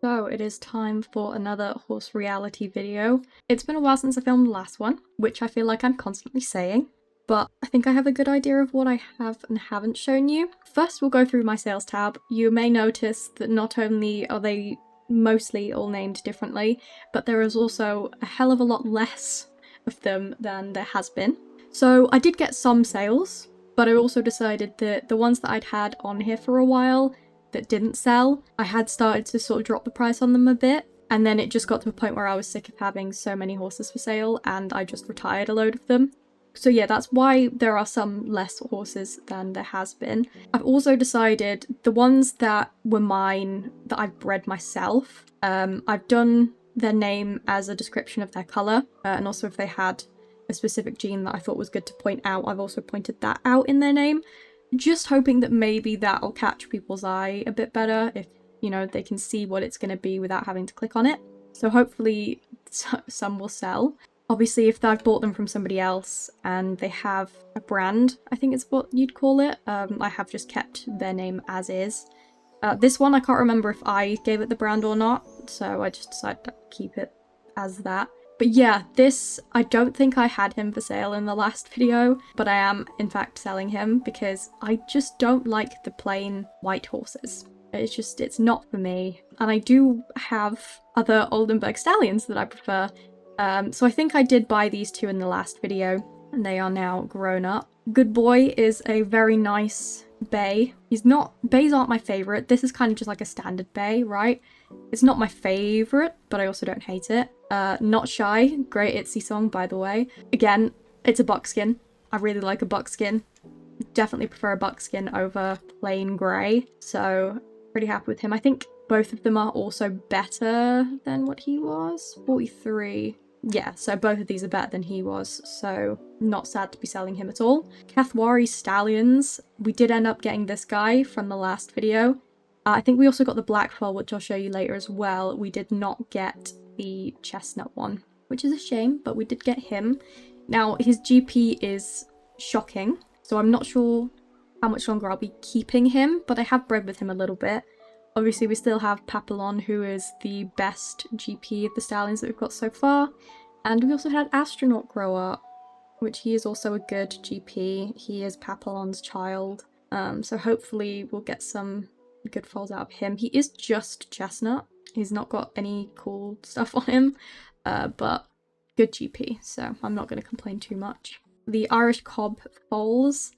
So it is time for another horse reality video. It's been a while since I filmed the last one, which I feel like I'm constantly saying, but I think I have a good idea of what I have and haven't shown you. First, we'll go through my sales tab. You may notice that not only are they mostly all named differently, but there is also a hell of a lot less of them than there has been. So I did get some sales, but I also decided that the ones that I'd had on here for a while that didn't sell, I had started to sort of drop the price on them a bit, and then it just got to a point where I was sick of having so many horses for sale and I just retired a load of them. So yeah, that's why there are some less horses than there has been. I've also decided the ones that were mine that I've bred myself, I've done their name as a description of their colour, and also if they had a specific gene that I thought was good to point out, I've also pointed that out in their name. Just hoping that maybe that'll catch people's eye a bit better if, you know, they can see what it's going to be without having to click on it. So hopefully some will sell. Obviously, if I've bought them from somebody else and they have a brand, I think it's what you'd call it, I have just kept their name as is. This one, I can't remember if I gave it the brand or not, so I just decided to keep it as that. But yeah, this, I don't think I had him for sale in the last video, but I am in fact selling him because I just don't like the plain white horses. It's not for me. And I do have other Oldenburg stallions that I prefer. So I think I did buy these two in the last video and they are now grown up. Good Boy is a very nice bay. Bays aren't my favourite. This is kind of just like a standard bay, right? It's not my favourite, but I also don't hate it. Not Shy, great Itzy song, by the way. Again, it's a buckskin. I really like a buckskin. Definitely prefer a buckskin over plain grey, so pretty happy with him. I think both of them are also better than what he was. 43. Yeah, so both of these are better than he was, so not sad to be selling him at all. Cathwari Stallions. We did end up getting this guy from the last video. I think we also got the black foal, which I'll show you later as well. We did not get the chestnut one, which is a shame, but we did get him. Now, his GP is shocking, so I'm not sure how much longer I'll be keeping him, but I have bred with him a little bit. Obviously, we still have Papillon, who is the best GP of the stallions that we've got so far. And we also had Astronaut grow up, which he is also a good GP. He is Papillon's child. So hopefully we'll get some good foals out of him. He is just chestnut. He's not got any cool stuff on him, but good GP, so I'm not going to complain too much. The Irish Cob foals.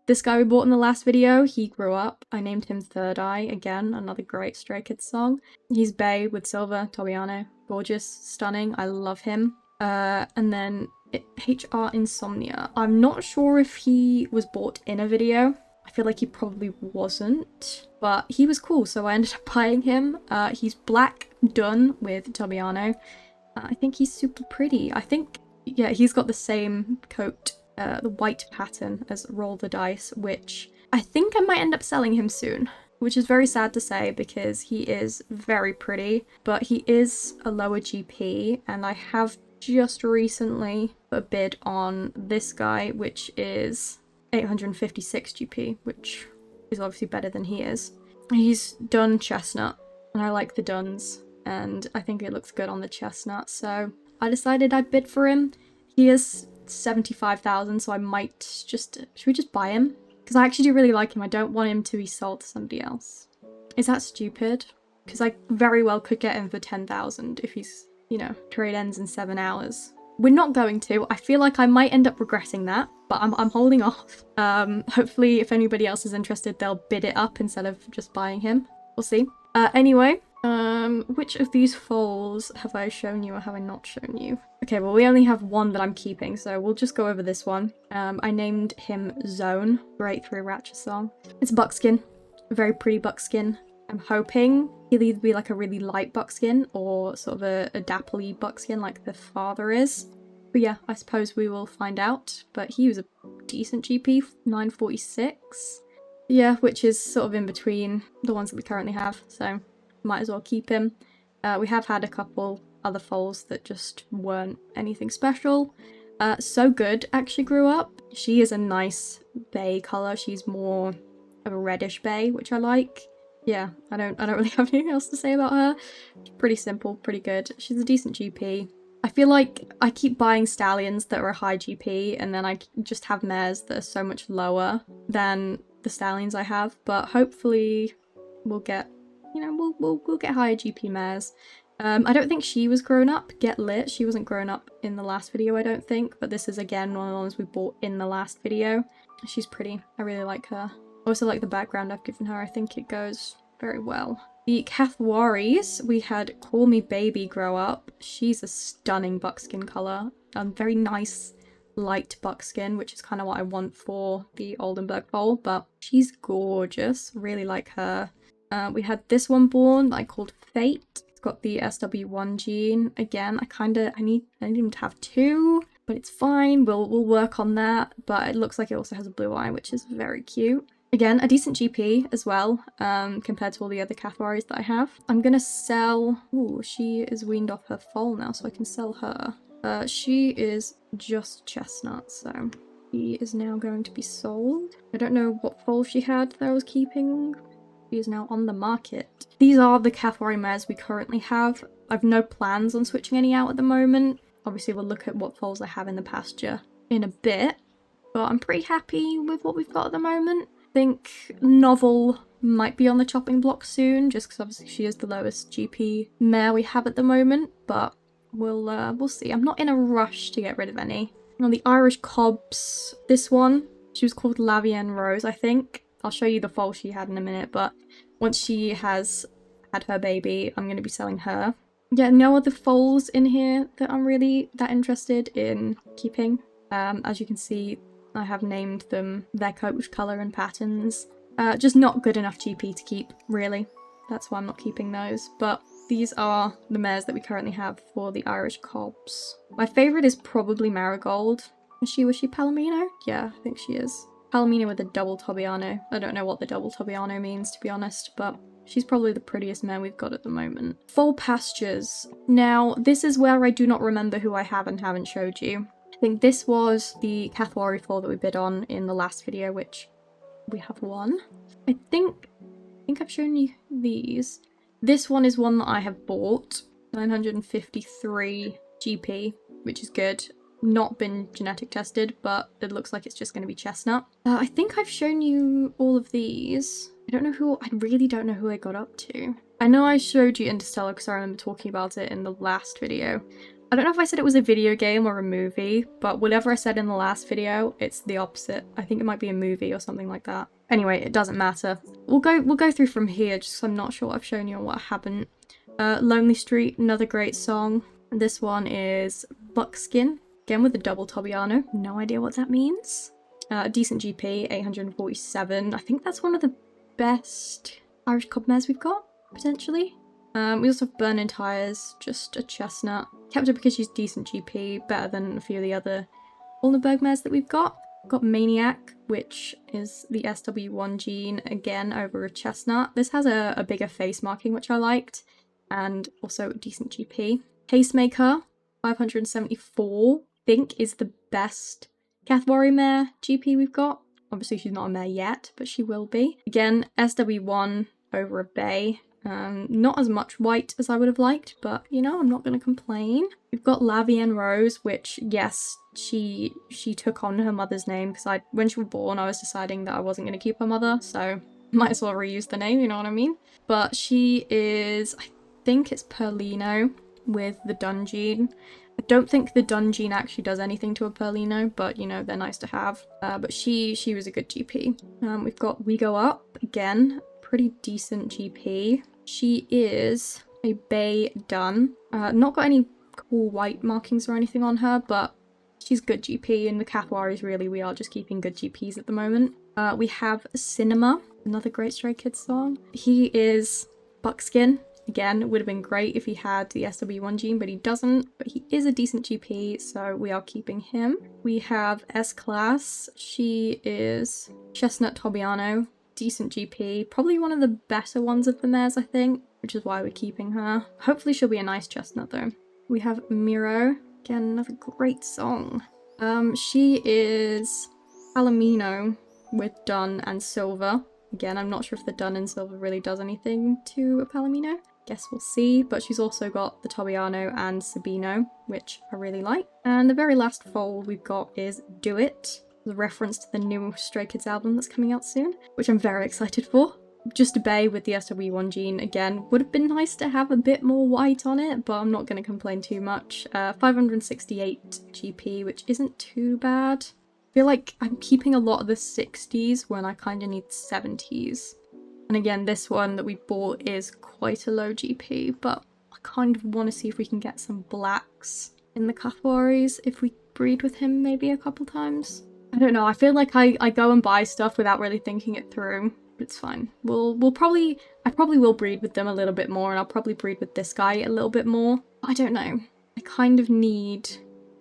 This guy we bought in the last video, he grew up. I named him Third Eye, again, another great Stray Kids song. He's bay with silver, Tobiano. Gorgeous, stunning, I love him. And then HR Insomnia. I'm not sure if he was bought in a video. I feel like he probably wasn't, but he was cool, so I ended up buying him. He's black dun with Tobiano. I think he's super pretty. I think, yeah, he's got the same coat, the white pattern as Roll the Dice, which I think I might end up selling him soon, which is very sad to say because he is very pretty, but he is a lower GP, and I have just recently put a bid on this guy, which is 856 GP, which is obviously better than he is. He's dun chestnut, and I like the duns, and I think it looks good on the chestnut, so I decided I'd bid for him. He is 75,000, so I might just... should we just buy him? Because I actually do really like him. I don't want him to be sold to somebody else. Is that stupid? Because I very well could get him for 10,000 if he's, you know, trade ends in 7 hours. We're not going to. I feel like I might end up regretting that, but I'm holding off. Hopefully, if anybody else is interested, they'll bid it up instead of just buying him. We'll see. Anyway, which of these foals have I shown you or have I not shown you? Okay, well, we only have one that I'm keeping, so we'll just go over this one. I named him Zone. Great Three Ratchet song. It's buckskin. A very pretty buckskin. I'm hoping he'll either be like a really light buckskin or sort of a dappley buckskin like the father is. But yeah, I suppose we will find out. But he was a decent GP, 946. Yeah, which is sort of in between the ones that we currently have, so might as well keep him. We have had a couple other foals that just weren't anything special. So Good actually grew up. She is a nice bay colour. She's more of a reddish bay, which I like. yeah, I don't really have anything else to say about her. Pretty simple, pretty good. She's a decent GP. I feel like I keep buying stallions that are a high GP, and then I just have mares that are so much lower than the stallions I have. But hopefully, we'll get, you know, we'll get higher GP mares. I don't think she was grown up. Get Lit. She wasn't grown up in the last video, I don't think. But this is again one of the ones we bought in the last video. She's pretty. I really like her. I also like the background I've given her. I think it goes very well. The Kathwaris, we had Call Me Baby grow up. She's a stunning buckskin colour. Very nice light buckskin, which is kind of what I want for the Oldenburg foal, but she's gorgeous. Really like her. We had this one born that I called Fate. It's got the SW1 gene. Again, I need him to have 2, but it's fine. We'll work on that. But it looks like it also has a blue eye, which is very cute. Again, a decent GP as well, compared to all the other Kathwaris that I have. I'm gonna sell... Ooh, she is weaned off her foal now, so I can sell her. She is just chestnut, so she is now going to be sold. I don't know what foal she had that I was keeping. She is now on the market. These are the Kathwari mares we currently have. I've no plans on switching any out at the moment. Obviously, we'll look at what foals I have in the pasture in a bit, but I'm pretty happy with what we've got at the moment. I think Novel might be on the chopping block soon, just because obviously she is the lowest GP mare we have at the moment, but we'll see. I'm not in a rush to get rid of any. On the Irish Cobs, this one, she was called Lavienne Rose, I think. I'll show you the foal she had in a minute, but once she has had her baby, I'm going to be selling her. Yeah, no other foals in here that I'm really that interested in keeping. As you can see, I have named them their coat colour and patterns. Just not good enough GP to keep, really. That's why I'm not keeping those. But these are the mares that we currently have for the Irish Cobs. My favourite is probably Marigold. Was she Palomino? Yeah, I think she is. Palomino with a double Tobiano. I don't know what the double Tobiano means, to be honest, but she's probably the prettiest mare we've got at the moment. Foal pastures. Now, this is where I do not remember who I have and haven't showed you. I think this was the Kathwari foal that we bid on in the last video, which we have one. I think I've shown you these. This one is one that I have bought. 953 GP, which is good. Not been genetic tested, but it looks like it's just going to be chestnut. I think I've shown you all of these. I really don't know who I got up to. I know I showed you Interstellar because I remember talking about it in the last video. I don't know if I said it was a video game or a movie, but whatever I said in the last video, it's the opposite. I think it might be a movie or something like that. Anyway, it doesn't matter. We'll go through from here, just so I'm not sure what I've shown you and what I haven't. Lonely Street, another great song. This one is Buckskin, again with a double Tobiano. No idea what that means. Decent GP, 847. I think that's one of the best Irish Cob mares we've got, potentially. We also have Burning Tires, just a chestnut. Kept her because she's decent GP, better than a few of the other Oldenburg mares that we've got. We've got Maniac, which is the SW1 gene, again over a chestnut. This has a bigger face marking, which I liked, and also a decent GP. Pacemaker, 574, I think is the best Kathwari mare GP we've got. Obviously she's not a mare yet, but she will be. Again, SW1 over a bay. Not as much white as I would have liked, but you know, I'm not going to complain. We've got Lavienne Rose, which yes, she took on her mother's name because when she was born, I was deciding that I wasn't going to keep her mother, so might as well reuse the name, you know what I mean? But she is, I think it's Perlino with the Dun gene. I don't think the Dun gene actually does anything to a Perlino, but you know, they're nice to have. But she was a good GP. We've got We Go Up, again, pretty decent GP. She is a bay Dun. Not got any cool white markings or anything on her, but she's good GP. In the Kathwaris, really, we are just keeping good GPs at the moment. We have Cinema, another great Stray Kids song. He is Buckskin. Again, it would have been great if he had the SW1 gene, but he doesn't. But he is a decent GP, so we are keeping him. We have S-Class. She is Chestnut Tobiano. Decent GP. Probably one of the better ones of the mares, I think, which is why we're keeping her. Hopefully she'll be a nice chestnut, though. We have Miro. Again, another great song. She is Palomino with Dun and Silver. Again, I'm not sure if the done in silver really does anything to a Palomino. Guess we'll see, but she's also got the Tobiano and Sabino, which I really like. And the very last fold we've got is Do It, the reference to the new Stray Kids album that's coming out soon, which I'm very excited for. Just a bay with the SW1 gene again. Would have been nice to have a bit more white on it, but I'm not going to complain too much. 568 GP, which isn't too bad. I feel like I'm keeping a lot of the 60s when I kind of need 70s. And again, this one that we bought is quite a low GP, but I kind of want to see if we can get some blacks in the Kafuaris if we breed with him maybe a couple times. I don't know, I feel like I go and buy stuff without really thinking it through. It's fine. I probably will breed with them a little bit more, and I'll probably breed with this guy a little bit more. I don't know. I kind of need...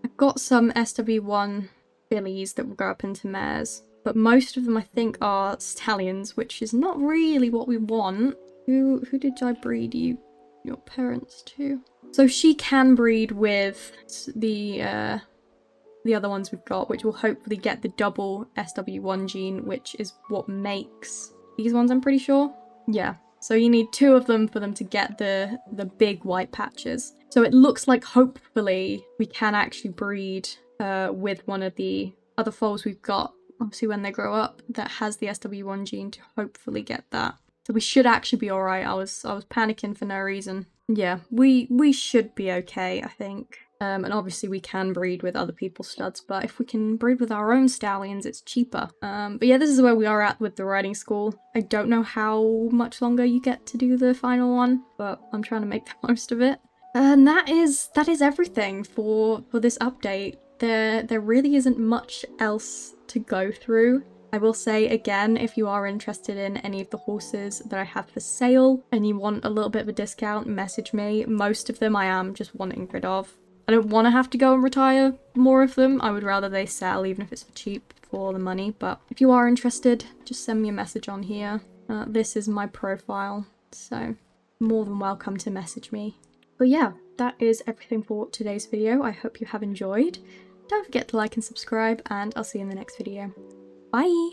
I've got some SW1 fillies that will grow up into mares, but most of them I think are stallions, which is not really what we want. Who did I breed your parents to? So she can breed with the other ones we've got, which will hopefully get the double SW1 gene, which is what makes these ones, I'm pretty sure. Yeah, so you need 2 of them for them to get the big white patches. So it looks like hopefully we can actually breed with one of the other foals we've got, obviously when they grow up, that has the SW1 gene to hopefully get that. So we should actually be alright. I was panicking for no reason. Yeah, we should be okay, I think. And obviously we can breed with other people's studs, but if we can breed with our own stallions, it's cheaper. But yeah, this is where we are at with the riding school. I don't know how much longer you get to do the final one, but I'm trying to make the most of it. And that is everything for this update. There really isn't much else to go through. I will say again, if you are interested in any of the horses that I have for sale and you want a little bit of a discount, message me. Most of them I am just wanting rid of. I don't want to have to go and retire more of them. I would rather they sell, even if it's for cheap, for the money. But if you are interested, just send me a message on here. This is my profile, so more than welcome to message me. But yeah, that is everything for today's video. I hope you have enjoyed. Don't forget to like and subscribe, and I'll see you in the next video. Bye!